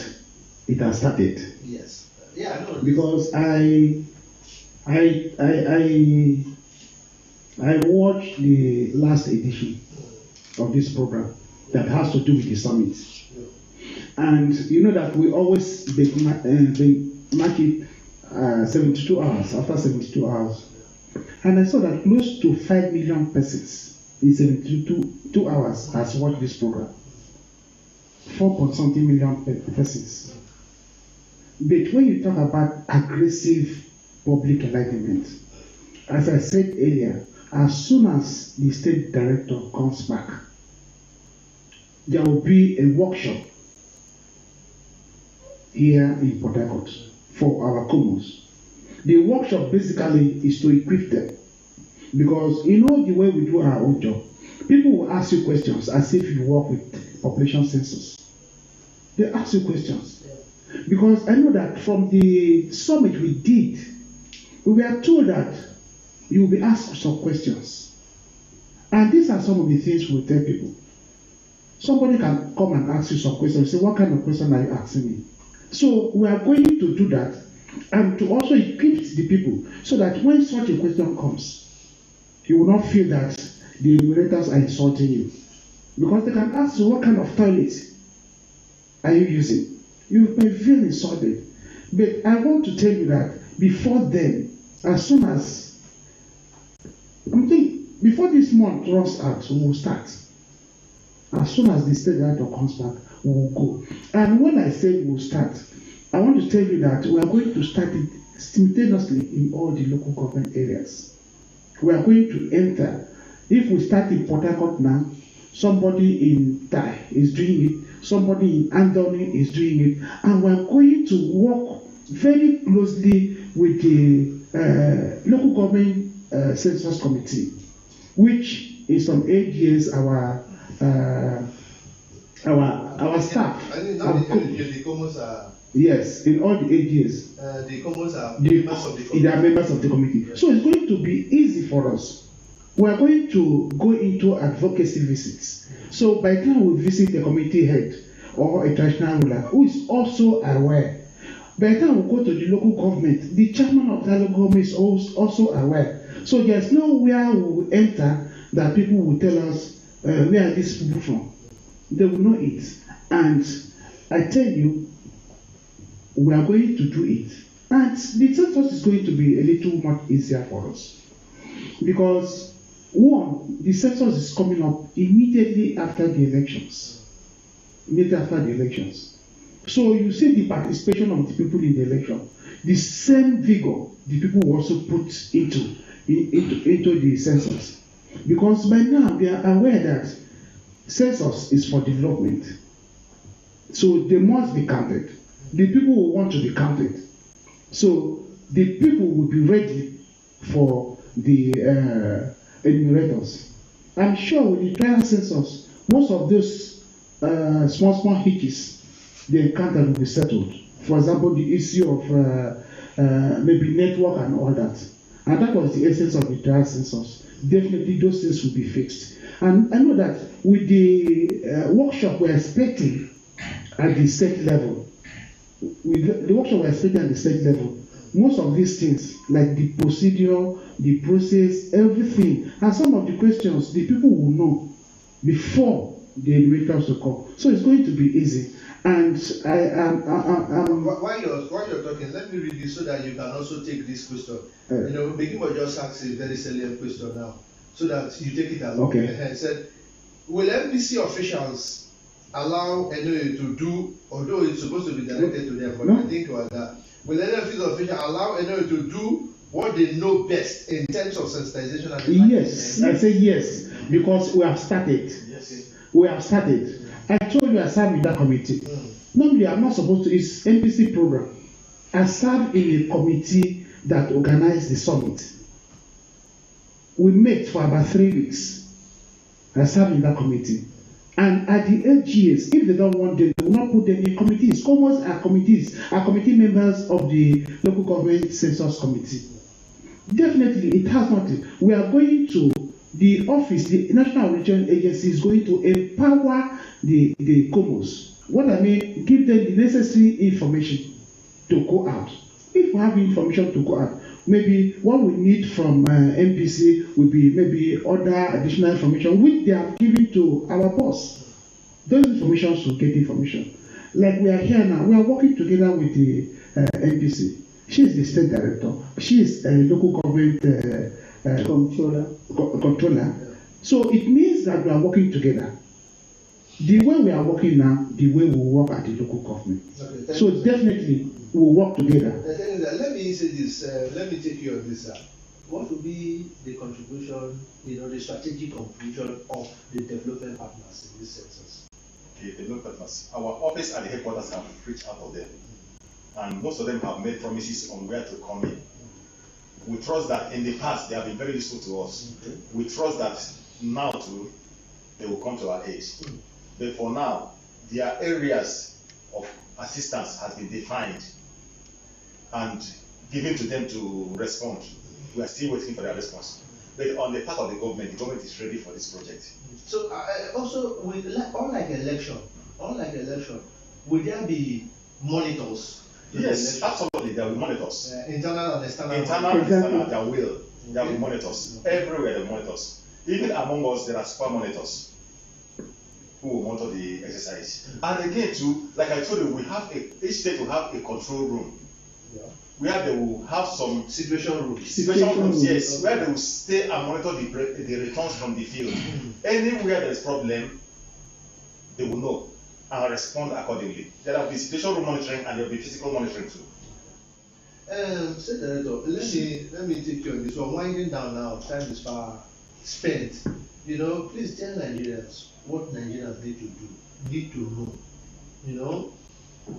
it has started. Yes. Yeah, I know. Because I watched the last edition of this program that has to do with the summit. And you know that we always mark it 72 hours, after 72 hours. And I saw that close to 5 million persons in 72 hours has watched this program. 4.something million persons. But when you talk about aggressive public enlightenment, as I said earlier, as soon as the state director comes back, there will be a workshop here in Port Harcourt for our commons. The workshop basically is to equip them, because you know the way we do our own job. People will ask you questions as if you work with population census. They ask you questions. Because I know that from the summit we did, we were told that you will be asked some questions. And these are some of the things we'll tell people. Somebody can come and ask you some questions. Say, what kind of question are you asking me? So we are going to do that, and to also equip the people so that when such a question comes, you will not feel that the enumerators are insulting you. Because they can ask you, what kind of toilet are you using? You may feel insulted. But I want to tell you that before then, as soon as, before this month runs out, we will start. As soon as the state director comes back, we will go. And when I say we will start, I want to tell you that we are going to start it simultaneously in all the local government areas. We are going to enter. If we start in Port Harcourt now, somebody in Tai is doing it, somebody in Andoni is doing it, and we are going to work very closely with the local government census committee, which in some AGAs our staff. I think now the commons are. Yes, in all the AGAs. The commons are members of the committee. They are members of the committee. Yeah. So it's going to be easy for us. We are going to go into advocacy visits. So by the time we visit a committee head or a traditional ruler who is also aware, by the time we go to the local government, the chairman of the local government is also aware. So there's nowhere we will enter that people will tell us where are these people from. They will know it. And I tell you, we are going to do it. And the census is going to be a little much easier for us. Because, one, the census is coming up immediately after the elections. Immediately after the elections. So you see the participation of the people in the election. The same vigor the people will also put into the census. Because by now they are aware that census is for development. So they must be counted. The people will want to be counted. So the people will be ready for the enumerators. I'm sure with the trial census, most of those small hitches they encounter will be settled. For example, the issue of maybe network and all that. And that was the essence of the trial census. Definitely those things will be fixed. And I know that with the workshop we're expecting at the state level, with the workshop we're expecting at the state level, most of these things, like the procedure, the process, everything, and some of the questions, the people will know before the enumerators will come. So it's going to be easy. And while you're talking, let me read this so that you can also take this question. Begin by just asking a very salient question now, so that you take it along. Okay. It said, will MPC officials allow NOA to do, although it's supposed to be directed to them, but I think about that. Will NPC officials allow NOA to do what they know best in terms of sensitization and yes, I say yes, because we have started. Yes. We have started. I told you I serve in that committee. Normally, I'm not supposed to. It's NPC program. I serve in a committee that organized the summit. We met for about 3 weeks. I serve in that committee. And at the L.G.As, if they don't want them, they will not put them in committees. Commons are committees, are committee members of the local government census committee. Definitely, it has nothing. We are going to the office, the National Orientation Agency is going to empower the commons. What I mean, give them the necessary information to go out. If we have information to go out, maybe what we need from MPC will be maybe other additional information which they have given to our boss. Those informations will get information. Like we are here now, we are working together with the MPC. She is the state director. She is a local government controller. So it means that we are working together. The way we are working now, the way we work at the local government. Okay, so definitely we will work together. Let me say this. Let me take you on this. What will be the contribution, the strategic contribution of the development partners in this census? Okay, development partners. Our office at the headquarters have reached out of them, and most of them have made promises on where to come in. We trust that in the past they have been very useful to us. Okay. We trust that now too they will come to our aid. But for now, their areas of assistance has been defined and given to them to respond. We are still waiting for their response. But on the part of the government is ready for this project. So also, unlike election, will there be monitors? Yes, absolutely. There will be monitors. Internal and external. Internal and external, there will be monitors. Everywhere there will be monitors. Even among us, there are super monitors who will monitor the exercise. And again, too, like I told you, each state will have a control room. Yeah. Where they will have some situation rooms, yes, where they will stay and monitor the returns from the field. Anywhere there is problem, they will know and respond accordingly. There will be situation room monitoring and there will be physical monitoring too. State Director, let me take you on this. We're winding down now. Time is far spent. You know, please tell Nigerians what Nigerians need to know,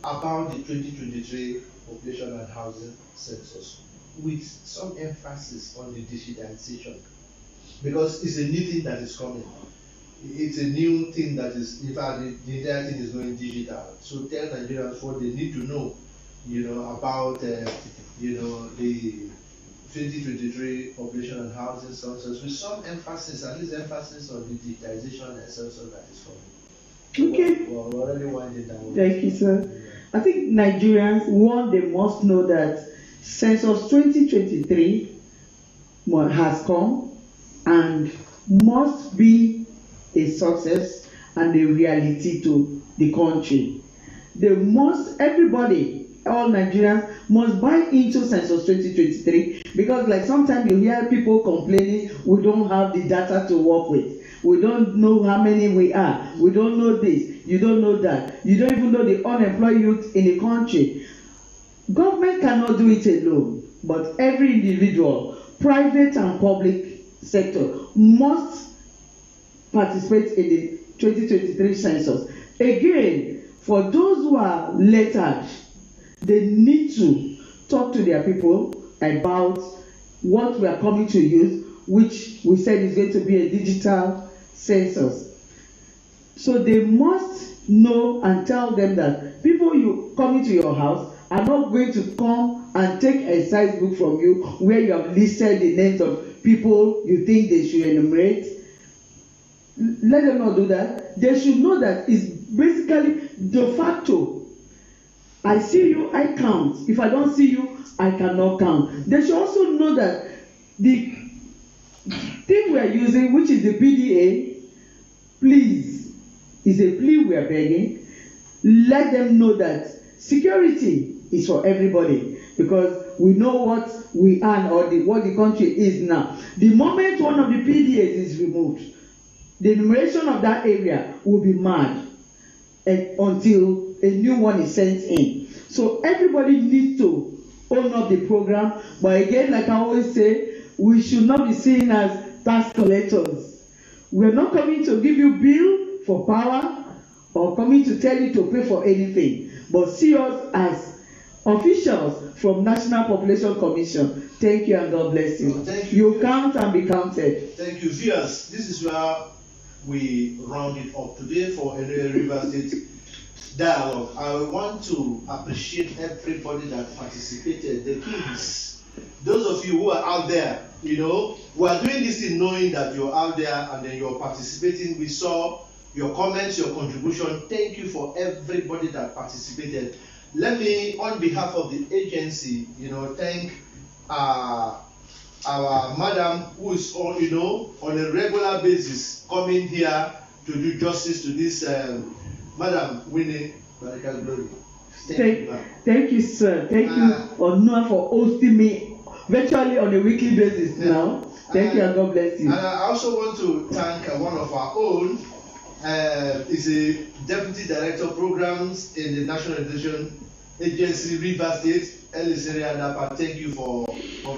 about the 2023 population and housing census, with some emphasis on the digitalization, because it's a new thing that is coming. It's a new thing that is, in fact, the entire thing is going digital. So tell Nigerians what they need to know, about, the 2023 population and housing census, with some emphasis, at least emphasis on the digitalization and census that is coming. Okay. We're already winding down. Thank you, sir. I think Nigerians, they must know that Census 2023 has come and must be a success and a reality to the country. Everybody, all Nigerians must buy into Census 2023, because like sometimes you hear people complaining, we don't have the data to work with. We don't know how many we are. We don't know this. You don't know that. You don't even know the unemployed youth in the country. Government cannot do it alone, but every individual, private and public sector, must participate in the 2023 census. Again, for those who are lettered, they need to talk to their people about what we are coming to use, which we said is going to be a digital census. So they must know and tell them that people you coming to your house are not going to come and take a size book from you where you have listed the names of people you think they should enumerate. Let them not do that. They should know that it's basically de facto. I see you, I count. If I don't see you, I cannot count. They should also know that the thing we are using, which is the PDA, please, is a plea we are begging. Let them know that security is for everybody, because we know what we earn or what the country is now. The moment one of the PDAs is removed, the enumeration of that area will be mad until a new one is sent in. So everybody needs to own up the program. But again, like I always say, we should not be seen as tax collectors. We are not coming to give you bill for power or coming to tell you to pay for anything, but see us as officials from National Population Commission. Thank you and God bless you. Thank you. You count and be counted. Thank you, viewers. This is where we round it up today for NOA River State Dialogue. I want to appreciate everybody that participated, the kings, those of you who are out there. We are doing this in knowing that you're out there and then you're participating. We saw your comments, your contribution. Thank you for everybody that participated. Let me, on behalf of the agency, thank our madam, who is on a regular basis coming here to do justice to this Madam Winnie BARIKA Glory. Thank you, sir. Thank you, NOA, for hosting me virtually on a weekly basis now. Thank you and God bless you. And I also want to thank one of our own, is a Deputy Director of Programs in the National Education Agency, River State, ELLIS area, DAPPA. Thank you for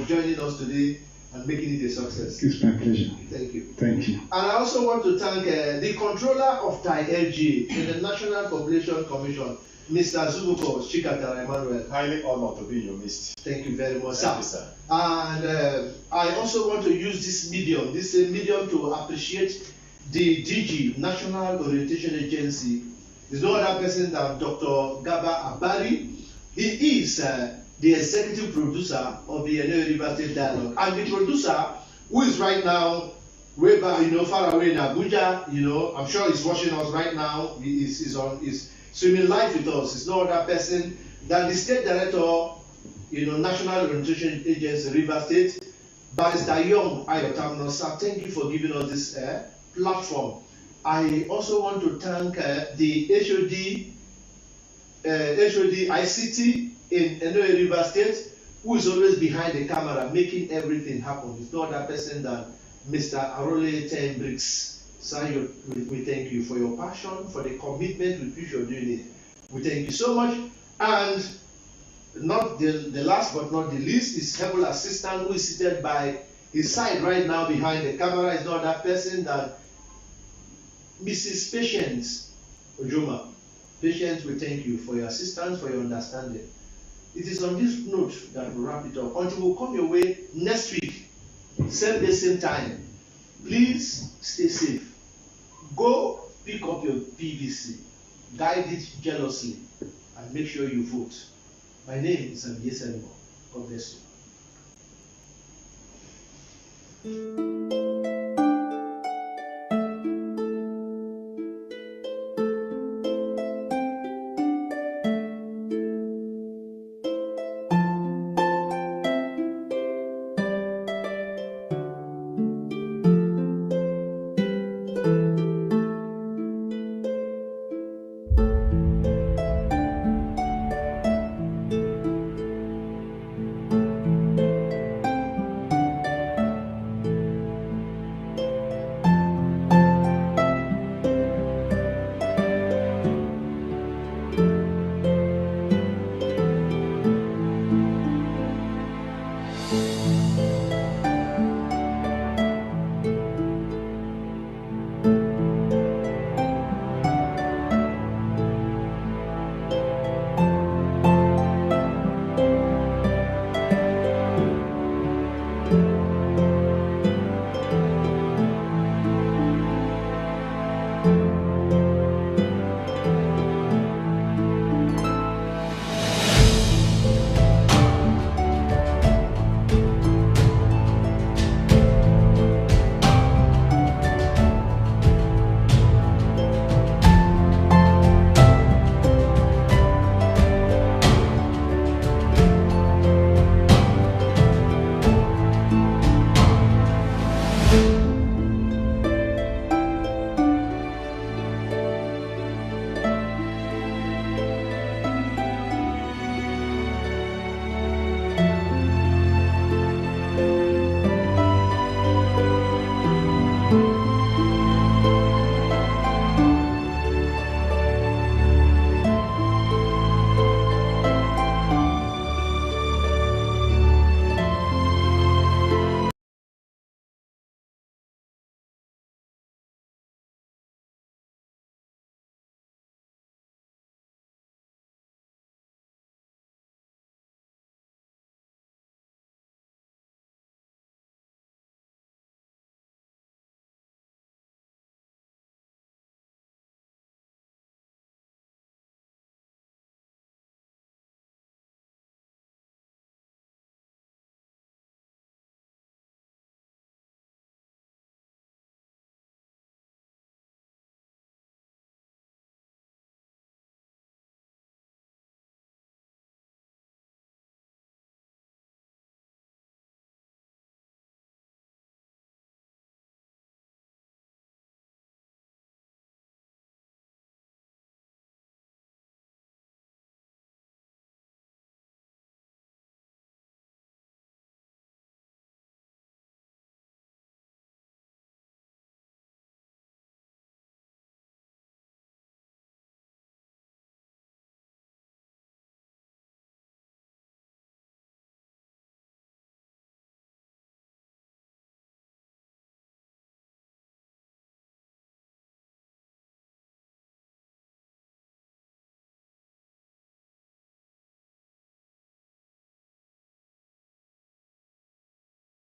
joining us today and making it a success. It's my pleasure. Thank you. Thank you. And I also want to thank the controller of L.G.A in the National Population Commission, Mr. AZUBUKO, CHIKATARA EMMANUEL. Highly honored to be in your midst. Thank you very much, Thank you, sir. And I also want to use this medium to appreciate the DG, National Orientation Agency. There's no other person than Dr. Gaba Abari. He is the executive producer of the NOA River State Dialogue, and the producer who is right now way back, far away in Abuja. I'm sure he's watching us right now. He's swimming live with us. It's no other person than the state director, National Orientation Agency, River State, Barrister Young Ayotamno. Sir, thank you for giving us this platform. I also want to thank the HOD ICT in NOA River State, who is always behind the camera making everything happen. It's no other person than Mr. Arole Tenbricks. Sir, we thank you for your passion, for the commitment with which you're doing it. We thank you so much. And not the last but not the least, is Hebel assistant who is seated by his side right now behind the camera. Is not that person than Mrs. Patience Ojoma. Patience, we thank you for your assistance, for your understanding. It is on this note that we wrap it up. Until we come your way next week, same day, same time. Please stay safe. Go pick up your PVC, guide it jealously, and make sure you vote. My name is L.G.A. God bless you.